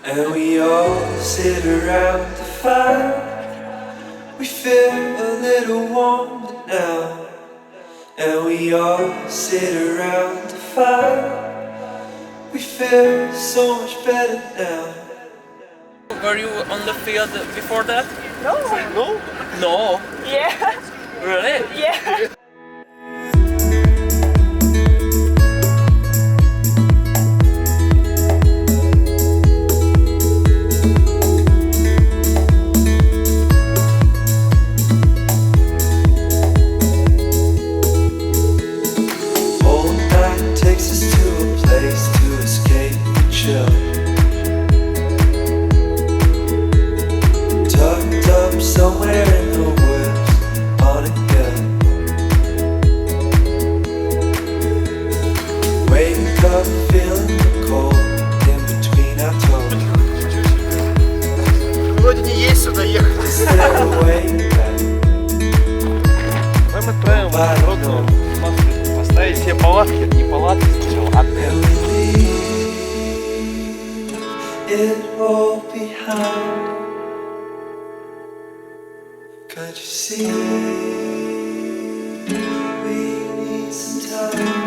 And we all sit around the fire. We feel a little warmer now. And we all sit around the fire. We feel so much better now. Were you on the field before that? No. No? No. Yeah. Really? Yeah. Old night takes us to a place to escape and chill. Tucked up somewhere in the woods on a hill. Wake up feeling the cold in between our toes. Вроде не есть сюда ехать. Stay away back. Мы отправим вас в дорогу. Поставить себе палатки, не палатки сначала, а And we leave it all behind. Can't you see? We need some time.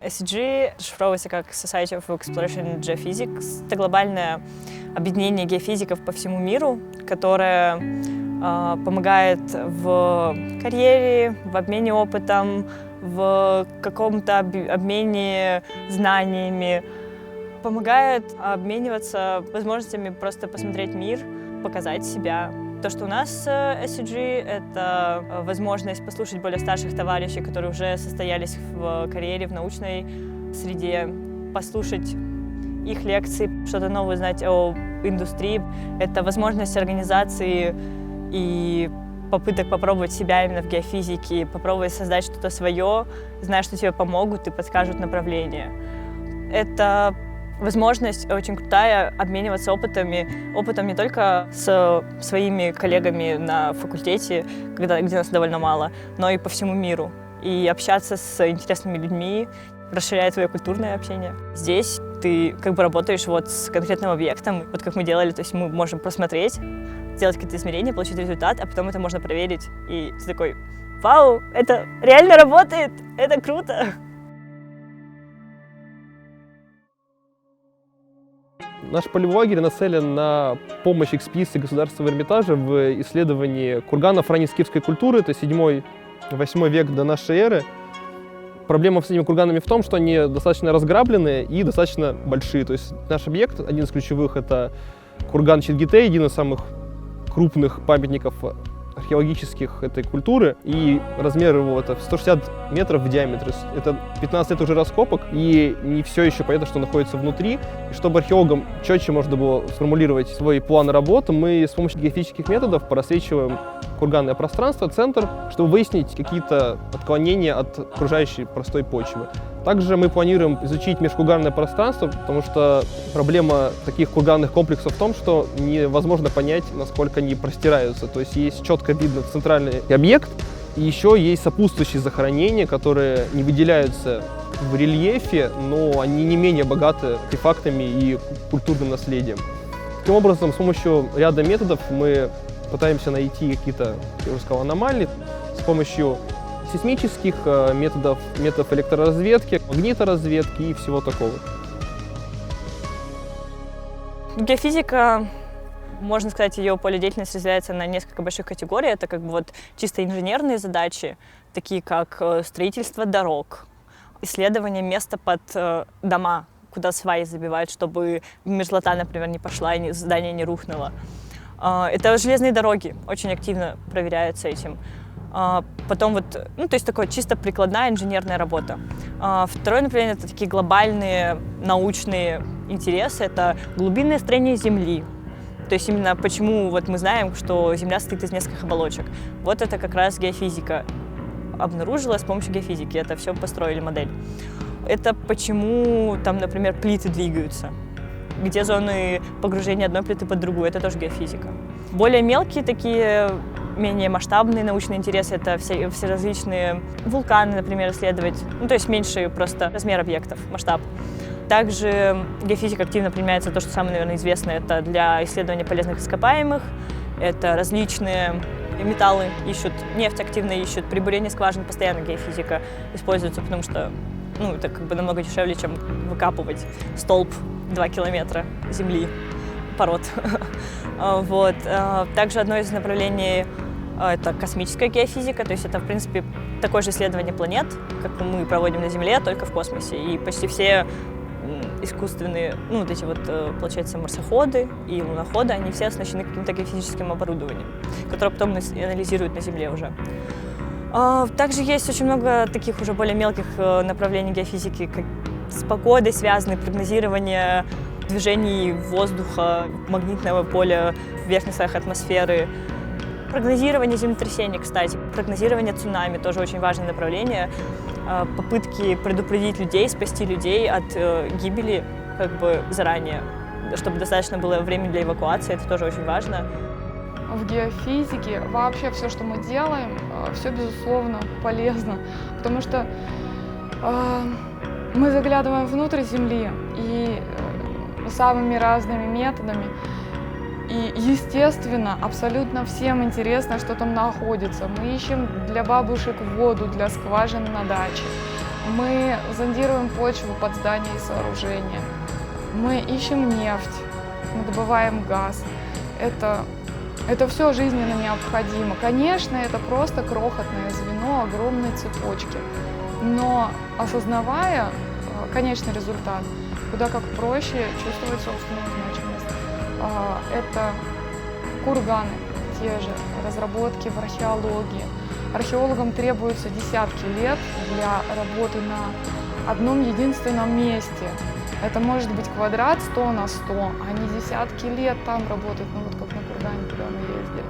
SEG расшифровывается как Society of Exploration Geophysics. Это глобальное объединение геофизиков по всему миру, которое помогает в карьере, в обмене опытом, в каком-то обмене знаниями, помогает обмениваться возможностями просто посмотреть мир, показать себя. То, что у нас SEG, это возможность послушать более старших товарищей, которые уже состоялись в карьере, в научной среде, послушать их лекции, что-то новое узнать о индустрии. Это возможность организации и попыток попробовать себя именно в геофизике, попробовать создать что-то свое, зная, что тебе помогут и подскажут направление. Это возможность очень крутая обмениваться опытом не только с своими коллегами на факультете, где нас довольно мало, но и по всему миру. И общаться с интересными людьми расширяет твое культурное общение. Здесь ты как бы работаешь вот с конкретным объектом, вот как мы делали, то есть мы можем просмотреть, сделать какие-то измерения, получить результат, а потом это можно проверить. И ты такой: вау, это реально работает, это круто! Наш полевой лагерь нацелен на помощь экспедиции Государственного Эрмитажа в исследовании курганов ранней скифской культуры, это 7-8 век до нашей эры. Проблема с этими курганами в том, что они достаточно разграбленные и достаточно большие. То есть наш объект, один из ключевых, это курган Чингитей, один из самых крупных памятников археологических этой культуры, и размер его это 160 метров в диаметре. Это 15 лет уже раскопок, и не все еще понятно, что находится внутри. И чтобы археологам четче можно было сформулировать свой план работы, мы с помощью геофизических методов просвечиваем курганное пространство, центр, чтобы выяснить какие-то отклонения от окружающей простой почвы. Также мы планируем изучить межкурганное пространство, потому что проблема таких курганных комплексов в том, что невозможно понять, насколько они простираются. То есть есть четко видно центральный объект, и еще есть сопутствующие захоронения, которые не выделяются в рельефе, но они не менее богаты артефактами и культурным наследием. Таким образом, с помощью ряда методов мы пытаемся найти какие-то, я уже сказал, аномалии с помощью сейсмических методов электроразведки, магниторазведки и всего такого. Геофизика, можно сказать, ее поле деятельности разделяется на несколько больших категорий. Это как бы вот чисто инженерные задачи, такие как строительство дорог, исследование места под дома, куда сваи забивают, чтобы мерзлота, например, не пошла и здание не рухнуло. Это железные дороги, очень активно проверяются этим. Потом вот, ну, то есть такое чисто прикладная инженерная работа. Второе направление — это такие глобальные научные интересы, это глубинное строение Земли. То есть именно почему вот мы знаем, что Земля состоит из нескольких оболочек. Вот это как раз геофизика обнаружила с помощью геофизики, это все построили модель. Это почему там, например, плиты двигаются, где зоны погружения одной плиты под другую, это тоже геофизика. Более мелкие такие, менее масштабные научные интересы — это все различные вулканы, например, исследовать, ну, то есть меньше просто размер объектов, масштаб. Также геофизика активно применяется, то, что самое, наверное, известное, это для исследования полезных ископаемых, это различные металлы ищут, нефть активно ищут, при бурении скважин постоянно геофизика используется, потому что, ну, это как бы намного дешевле, чем выкапывать столб 2 километра земли, пород. Вот. Также одно из направлений — это космическая геофизика, то есть это, в принципе, такое же исследование планет, как мы проводим на Земле, только в космосе. И почти все искусственные, ну, вот эти вот, получается, марсоходы и луноходы, они все оснащены каким-то геофизическим оборудованием, которое потом анализируют на Земле уже. Также есть очень много таких уже более мелких направлений геофизики, как с погодой связаны, прогнозирование движений воздуха, магнитного поля в верхних слоях атмосферы, прогнозирование землетрясений, кстати, прогнозирование цунами, тоже очень важное направление, попытки предупредить людей, спасти людей от гибели как бы заранее, чтобы достаточно было времени для эвакуации, это тоже очень важно. В геофизике вообще все, что мы делаем, все безусловно полезно, потому что мы заглядываем внутрь Земли и самыми разными методами. И, естественно, абсолютно всем интересно, что там находится. Мы ищем для бабушек воду, для скважин на даче. Мы зондируем почву под здания и сооружения. Мы ищем нефть, мы добываем газ. Это все жизненно необходимо. Конечно, это просто крохотное звено огромной цепочки. Но осознавая конечный результат, куда как проще чувствовать собственную значимость. Это курганы, те же разработки в археологии. Археологам требуется десятки лет для работы на одном единственном месте. Это может быть квадрат 100 на 100, а не десятки лет там работать, ну вот как на кургане, куда мы ездили.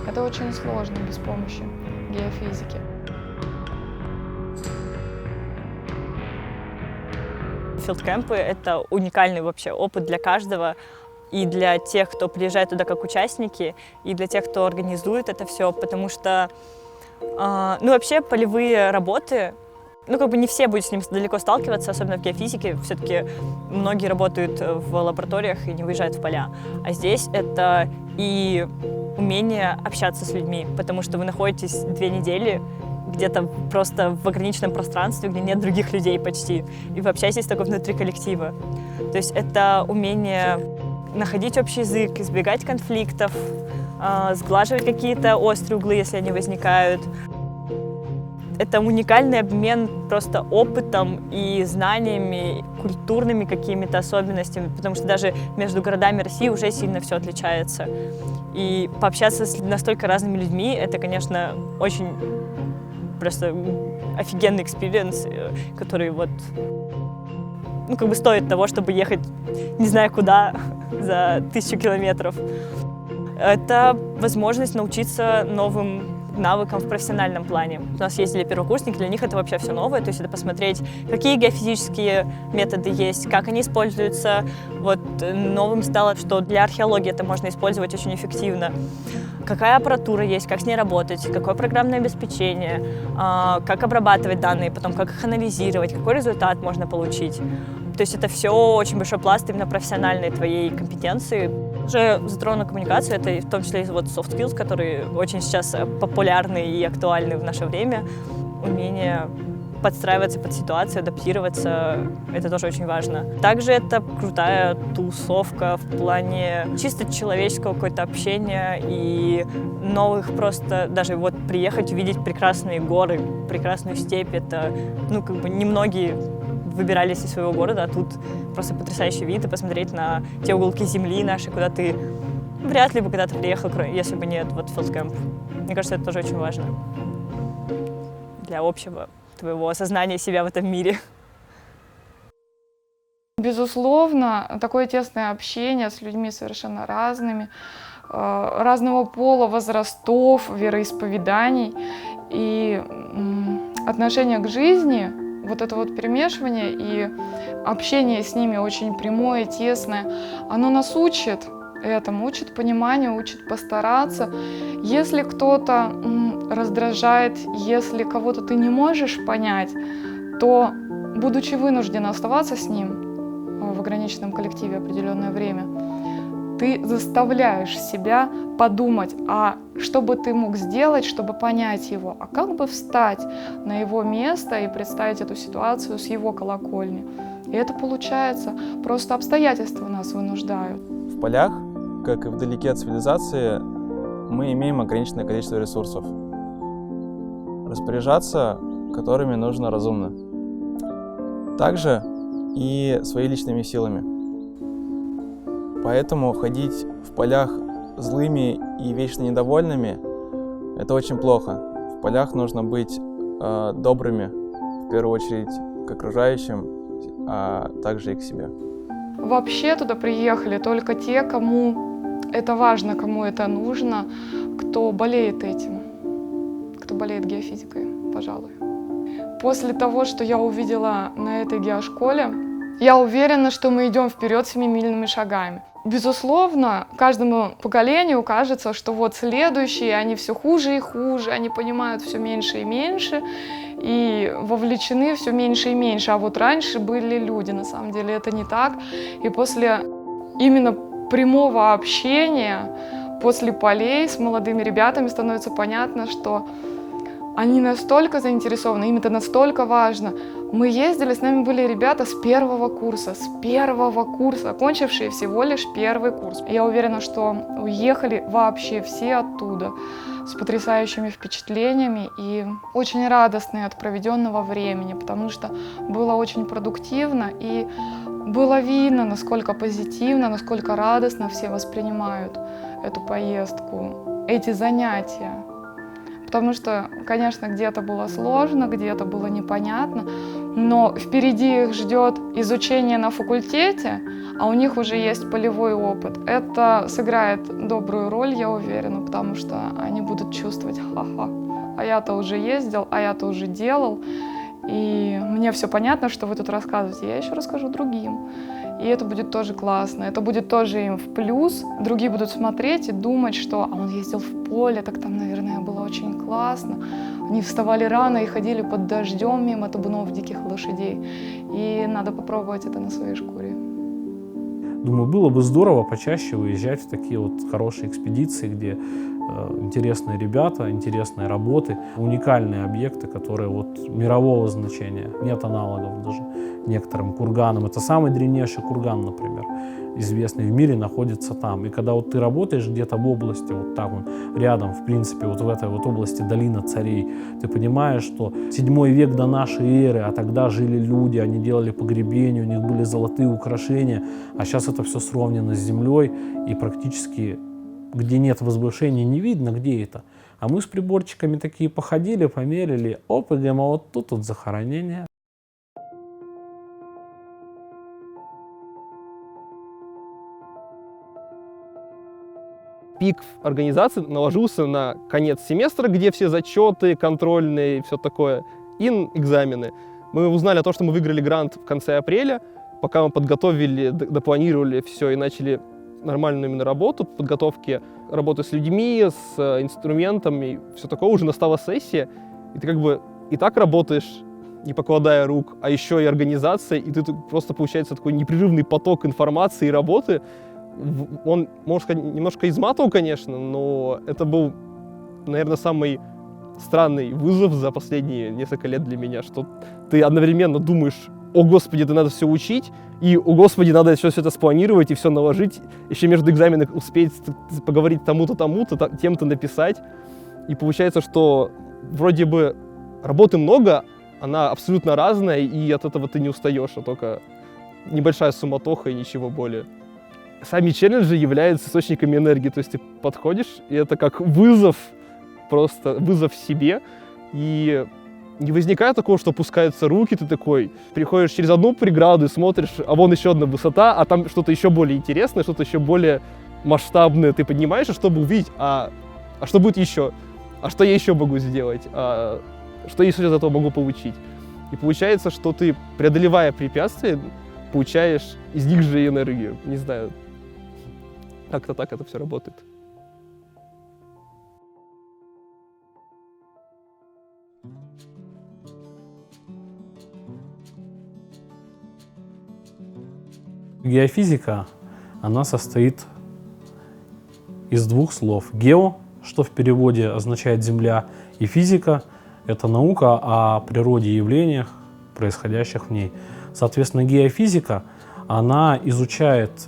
Это очень сложно без помощи геофизики. Филдкэмпы — это уникальный вообще опыт для каждого. И для тех, кто приезжает туда как участники, и для тех, кто организует это все, потому что, ну, вообще полевые работы, ну, как бы не все будут с ним далеко сталкиваться, особенно в геофизике, все-таки многие работают в лабораториях и не выезжают в поля. А здесь это и умение общаться с людьми, потому что вы находитесь 2 недели где-то просто в ограниченном пространстве, где нет других людей почти, и вы общаетесь только внутри коллектива. То есть это умение находить общий язык, избегать конфликтов, сглаживать какие-то острые углы, если они возникают. Это уникальный обмен просто опытом и знаниями, культурными какими-то особенностями, потому что даже между городами России уже сильно все отличается. И пообщаться с настолько разными людьми — это, конечно, очень просто офигенный экспириенс, который вот, ну, как бы стоит того, чтобы ехать не знаю куда за 1000 километров. Это возможность научиться новым навыкам в профессиональном плане. У нас ездили первокурсники, для них это вообще все новое, то есть это посмотреть, какие геофизические методы есть, как они используются. Вот новым стало, что для археологии это можно использовать очень эффективно. Какая аппаратура есть, как с ней работать, какое программное обеспечение, как обрабатывать данные, потом как их анализировать, какой результат можно получить. То есть это все очень большой пласт именно профессиональной твоей компетенции. Уже затронула коммуникацию, это в том числе и вот soft skills, которые очень сейчас популярны и актуальны в наше время. Умение подстраиваться под ситуацию, адаптироваться, это тоже очень важно. Также это крутая тусовка в плане чисто человеческого какого-то общения и новых просто, даже вот приехать, увидеть прекрасные горы, прекрасную степь, это, ну, как бы немногие выбирались из своего города, а тут просто потрясающий вид, и посмотреть на те уголки земли наши, куда ты вряд ли бы когда-то приехал, если бы нет вот Филдкэмп. Мне кажется, это тоже очень важно. для общего твоего осознания себя в этом мире. Безусловно, такое тесное общение с людьми совершенно разными, разного пола, возрастов, вероисповеданий и отношение к жизни, вот это вот перемешивание и общение с ними очень прямое, тесное, оно нас учит этому, учит пониманию, учит постараться. Если кто-то раздражает, если кого-то ты не можешь понять, то, будучи вынужден оставаться с ним в ограниченном коллективе определенное время, ты заставляешь себя подумать, а что бы ты мог сделать, чтобы понять его, а как бы встать на его место и представить эту ситуацию с его колокольни. И это получается, просто обстоятельства нас вынуждают. В полях, как и вдалеке от цивилизации, мы имеем ограниченное количество ресурсов, распоряжаться которыми нужно разумно. Также и своими личными силами. Поэтому ходить в полях злыми и вечно недовольными – это очень плохо. В полях нужно быть добрыми, в первую очередь, к окружающим, а также и к себе. Вообще туда приехали только те, кому это важно, кому это нужно, кто болеет этим, кто болеет геофизикой, пожалуй. После того, что я увидела на этой геошколе, я уверена, что мы идем вперед семимильными шагами. Безусловно, каждому поколению кажется, что вот следующие, они все хуже и хуже, они понимают все меньше и меньше, и вовлечены все меньше и меньше. А вот раньше были люди, на самом деле это не так. И после именно прямого общения, после полей с молодыми ребятами становится понятно, что они настолько заинтересованы, им это настолько важно. Мы ездили, с нами были ребята с первого курса, окончившие всего лишь первый курс. Я уверена, что уехали вообще все оттуда с потрясающими впечатлениями и очень радостные от проведенного времени, потому что было очень продуктивно и было видно, насколько позитивно, насколько радостно все воспринимают эту поездку, эти занятия. Потому что, конечно, где-то было сложно, где-то было непонятно, но впереди их ждет изучение на факультете, а у них уже есть полевой опыт. Это сыграет добрую роль, я уверена, потому что они будут чувствовать, ха-ха, а я-то уже ездил, а я-то уже делал, и мне все понятно, что вы тут рассказываете, я еще расскажу другим. И это будет тоже классно, это будет тоже им в плюс. Другие будут смотреть и думать, что а он ездил в поле, так там, наверное, было очень классно. Они вставали рано и ходили под дождем мимо табунов диких лошадей. И надо попробовать это на своей шкуре. Думаю, было бы здорово почаще выезжать в такие вот хорошие экспедиции, где интересные ребята, интересные работы, уникальные объекты, которые вот мирового значения, нет аналогов даже некоторым курганам. Это самый древнейший курган, например, известный в мире, находится там. И когда вот ты работаешь где-то в области, вот так вот, рядом, в принципе, вот в этой вот области Долина Царей, ты понимаешь, что 7 век до нашей эры, а тогда жили люди, они делали погребения, у них были золотые украшения, а сейчас это все сравнено с землей, и практически где нет возвышения, не видно, где это. А мы с приборчиками такие походили, померили, оп, и говорим, а вот тут вот захоронение. Пик организации наложился на конец семестра, где все зачеты, контрольные и все такое, и экзамены. Мы узнали о том, что мы выиграли грант в конце апреля, пока мы подготовили, допланировали все и начали нормальную именно работу, подготовки работы с людьми, с инструментами, все такое, уже настала сессия, и ты как бы и так работаешь, не покладая рук, а еще и организация, и ты просто получается такой непрерывный поток информации и работы. Он, можно сказать, немножко изматывал, конечно, но это был, наверное, самый странный вызов за последние несколько лет для меня, что ты одновременно думаешь, о господи, это надо все учить, и о господи, надо все это спланировать и все наложить, еще между экзаменами успеть поговорить тому-то, тем-то написать. И получается, что вроде бы работы много, она абсолютно разная, и от этого ты не устаешь, а только небольшая суматоха и ничего более. Сами челленджи являются источниками энергии, то есть ты подходишь, и это как вызов, просто вызов себе, и не возникает такого, что опускаются руки, ты такой, приходишь через одну преграду и смотришь, а вон еще одна высота, а там что-то еще более интересное, что-то еще более масштабное. Ты поднимаешься, чтобы увидеть, а что будет еще? А что я еще могу сделать? А что я из этого могу получить? И получается, что ты, преодолевая препятствия, получаешь из них же и энергию. Не знаю, как-то так это все работает. Геофизика, она состоит из двух слов. Гео, что в переводе означает «земля», и физика — это наука о природе и явлениях, происходящих в ней. Соответственно, геофизика, она изучает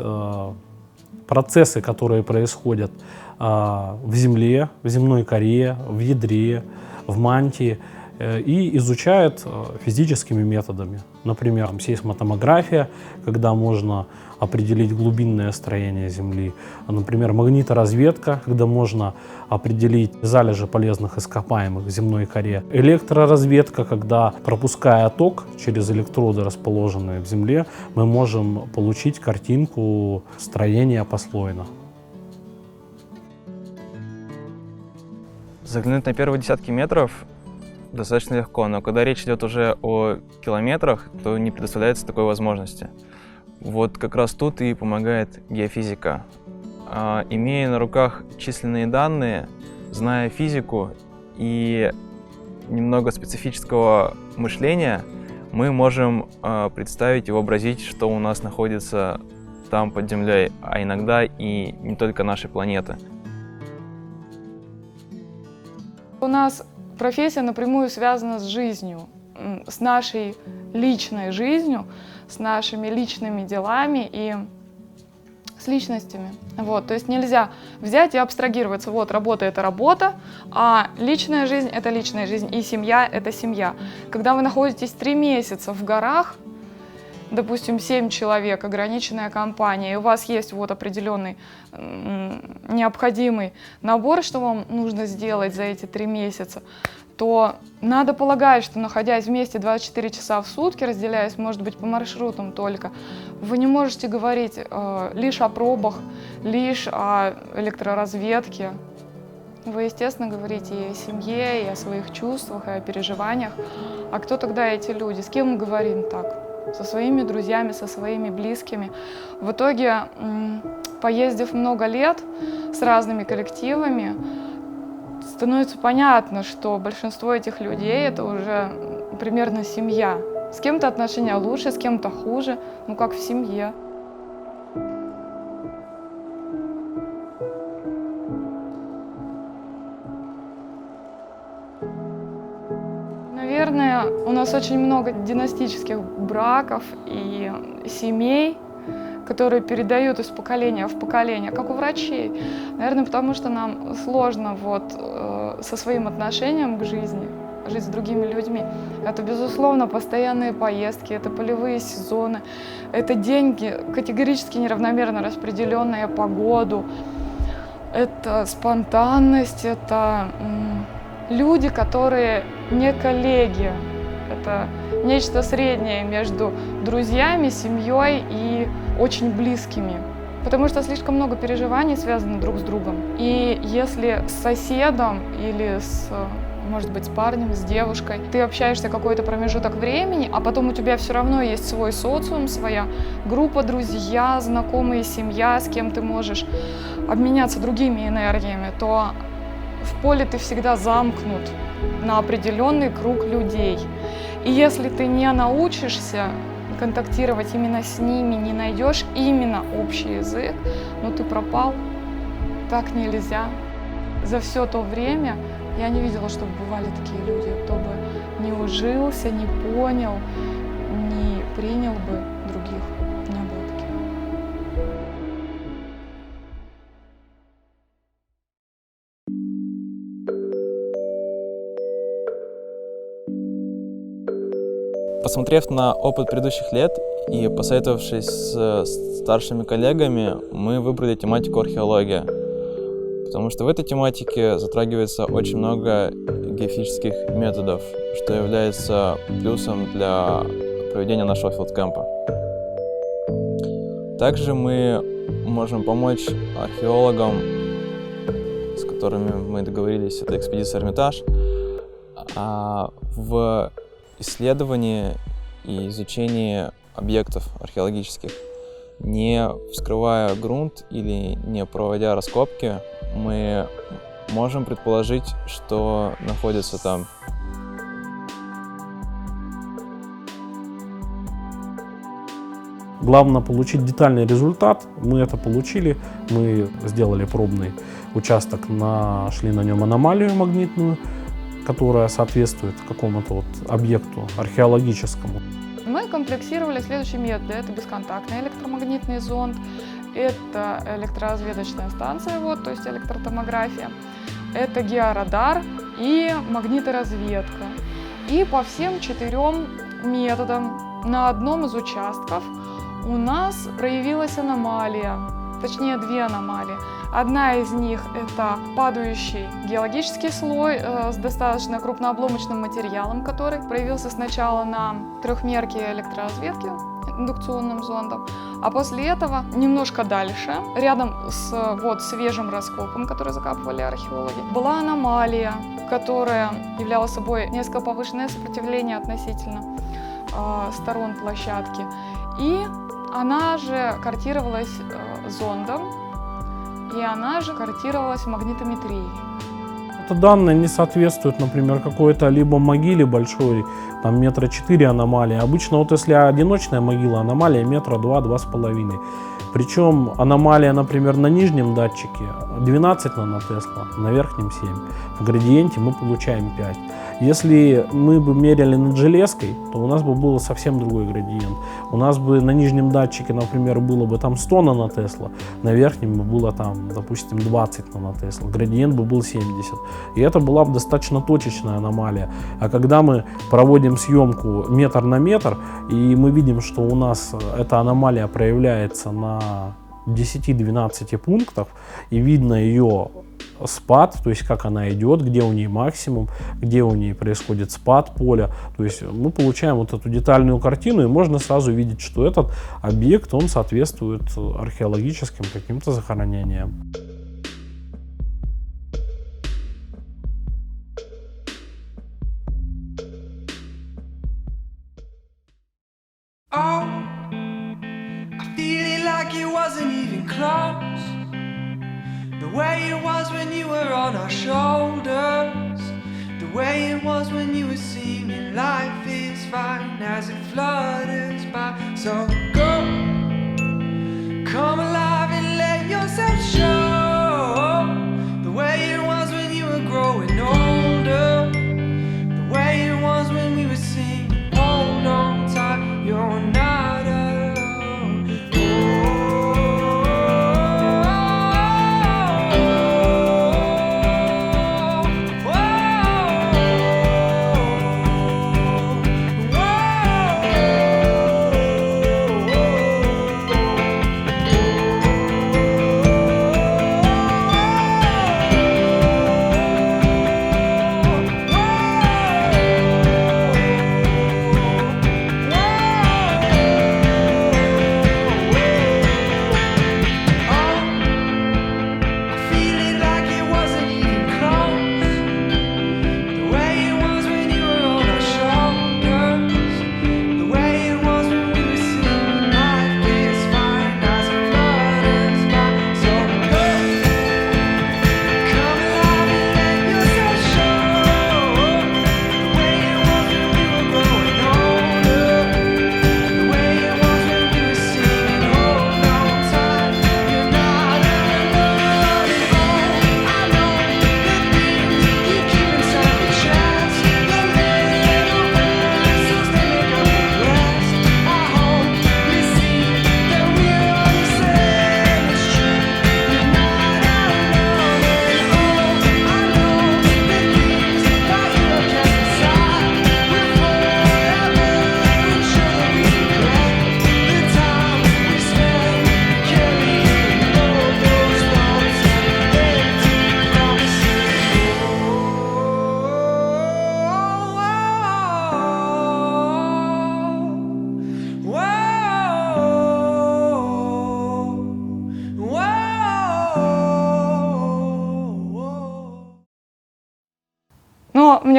процессы, которые происходят в Земле, в земной коре, в ядре, в мантии, и изучает физическими методами. Например, сейсмотомография, когда можно определить глубинное строение Земли. Например, магниторазведка, когда можно определить залежи полезных ископаемых в земной коре. Электроразведка, когда, пропуская ток через электроды, расположенные в Земле, мы можем получить картинку строения послойно. Заглянуть на первые десятки метров достаточно легко, но когда речь идет уже о километрах, то не предоставляется такой возможности. Вот как раз тут и помогает геофизика. Имея на руках численные данные, зная физику и немного специфического мышления, мы можем представить и вообразить, что у нас находится там под землей, а иногда и не только нашей планеты. У нас профессия напрямую связана с жизнью, с нашей личной жизнью, с нашими личными делами и с личностями. Вот, то есть нельзя взять и абстрагироваться. Вот, работа — это работа, а личная жизнь — это личная жизнь, и семья — это семья. Когда вы находитесь 3 месяца в горах, допустим, 7 человек, ограниченная компания, и у вас есть вот определенный необходимый набор, что вам нужно сделать за эти 3 месяца, то надо полагать, что, находясь вместе 24 часа в сутки, разделяясь, может быть, по маршрутам только, вы не можете говорить лишь о пробах, лишь о электроразведке. Вы, естественно, говорите и о семье, и о своих чувствах, и о переживаниях. А кто тогда эти люди? С кем мы говорим так? Со своими друзьями, со своими близкими. В итоге, поездив много лет с разными коллективами, становится понятно, что большинство этих людей — это уже примерно семья. С кем-то отношения лучше, с кем-то хуже, ну как в семье. Наверное, у нас очень много династических браков и семей, которые передают из поколения в поколение, как у врачей. Наверное, потому что нам сложно со своим отношением к жизни, жить с другими людьми. Это, безусловно, постоянные поездки, это полевые сезоны, это деньги, категорически неравномерно распределенные по году, это спонтанность, это люди, которые не коллеги. Это нечто среднее между друзьями, семьей и очень близкими. Потому что слишком много переживаний связано друг с другом. И если с соседом или может быть, с парнем, с девушкой, ты общаешься какой-то промежуток времени, а потом у тебя все равно есть свой социум, своя группа, друзья, знакомые, семья, с кем ты можешь обменяться другими энергиями, то в поле ты всегда замкнут на определенный круг людей. И если ты не научишься контактировать именно с ними, не найдешь именно общий язык, ну ты пропал. Так нельзя. За все то время я не видела, чтобы бывали такие люди, кто бы не ужился, не понял, не принял бы других. Не было таких. Посмотрев на опыт предыдущих лет и посоветовавшись с старшими коллегами, мы выбрали тематику археология, потому что в этой тематике затрагивается очень много геофизических методов, что является плюсом для проведения нашего филдкэмпа. Также мы можем помочь археологам, с которыми мы договорились, это экспедиция «Эрмитаж», в исследовании и изучении объектов археологических. Не вскрывая грунт или не проводя раскопки, мы можем предположить, что находится там. Главное получить детальный результат. Мы это получили. Мы сделали пробный участок, нашли на нем аномалию магнитную, которая соответствует какому-то вот объекту археологическому. Мы комплексировали следующие методы. Это бесконтактный электромагнитный зонд, это электроразведочная станция, то есть электротомография, это георадар и магниторазведка. И по всем 4 методам на одном из участков у нас проявилась аномалия, точнее 2 аномалии. Одна из них – это падающий геологический слой с достаточно крупнообломочным материалом, который проявился сначала на трехмерке электроразведки индукционным зондом, а после этого немножко дальше, рядом с свежим раскопом, который закапывали археологи, была аномалия, которая являла собой несколько повышенное сопротивление относительно сторон площадки. И она же картировалась зондом, и она же картировалась магнитометрией. Это данные не соответствуют, например, какой-то либо могиле большой, там 4 метра аномалии. Обычно вот если одиночная могила, аномалия 2-2,5 метра. Причем аномалия, например, на нижнем датчике 12 нанотесла, на верхнем 7. В градиенте мы получаем 5. Если мы бы меряли над железкой, то у нас бы был совсем другой градиент. У нас бы на нижнем датчике, например, было бы там 100 нанотесла, на верхнем бы было там, допустим, 20 нанотесла. Градиент бы был 70. И это была бы достаточно точечная аномалия. А когда мы проводим съемку метр на метр, и мы видим, что у нас эта аномалия проявляется на 10-12 пунктах, и видно ее спад, то есть как она идет, где у нее максимум, где у нее происходит спад поля. То есть мы получаем вот эту детальную картину, и можно сразу видеть, что этот объект, он соответствует археологическим каким-то захоронениям. Wasn't even close. The way it was when you were on our shoulders, the way it was when you were singing life is fine as it flutters by. So go, come alive and let yourself show the way it was when you were growing older, the way it was when we were singing hold on tight, you're not alone.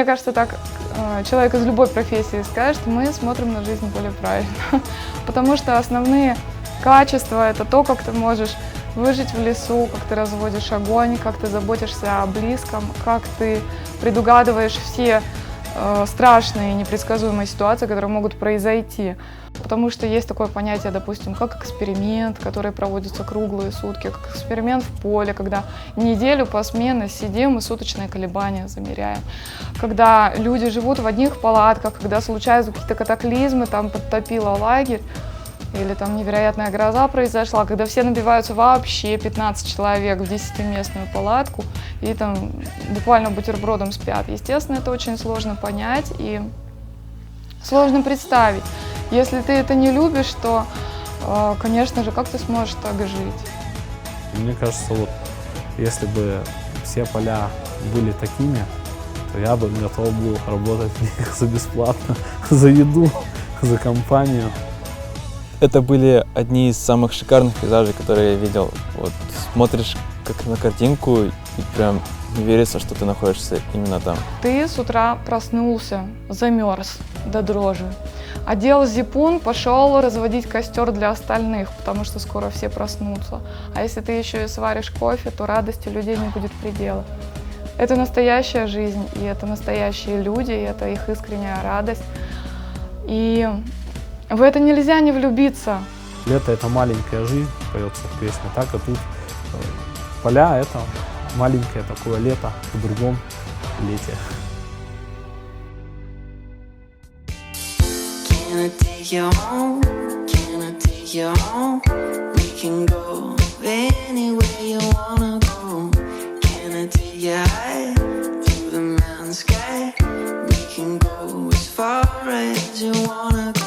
мне кажется, так человек из любой профессии скажет, мы смотрим на жизнь более правильно. Потому что основные качества — это то, как ты можешь выжить в лесу, как ты разводишь огонь, как ты заботишься о близком, как ты предугадываешь все страшные и непредсказуемые ситуации, которые могут произойти. Потому что есть такое понятие, допустим, как эксперимент, который проводится круглые сутки, как эксперимент в поле, когда неделю посменно сидим и суточные колебания замеряем. Когда люди живут в одних палатках, когда случаются какие-то катаклизмы, там подтопило лагерь, или там невероятная гроза произошла, когда все набиваются вообще 15 человек в 10-местную палатку и там буквально бутербродом спят. Естественно, это очень сложно понять и сложно представить. Если ты это не любишь, то, конечно же, как ты сможешь так жить? Мне кажется, вот если бы все поля были такими, то я бы готов был работать в них за бесплатно, за еду, за компанию. Это были одни из самых шикарных пейзажей, которые я видел. Вот смотришь как на картинку и прям не верится, что ты находишься именно там. Ты с утра проснулся, замерз до дрожи, одел зипун, пошел разводить костер для остальных, потому что скоро все проснутся. А если ты еще и сваришь кофе, то радости людей не будет предела. Это настоящая жизнь, и это настоящие люди, и это их искренняя радость. И в это нельзя не влюбиться. Лето — это маленькая жизнь, поется в песне, так и тут поля — это маленькое такое лето в другом лете. Can I take you home? Can I take you home? We can go anywhere you wanna go. Can I take you high to the mountain sky? We can go as far as you wanna go.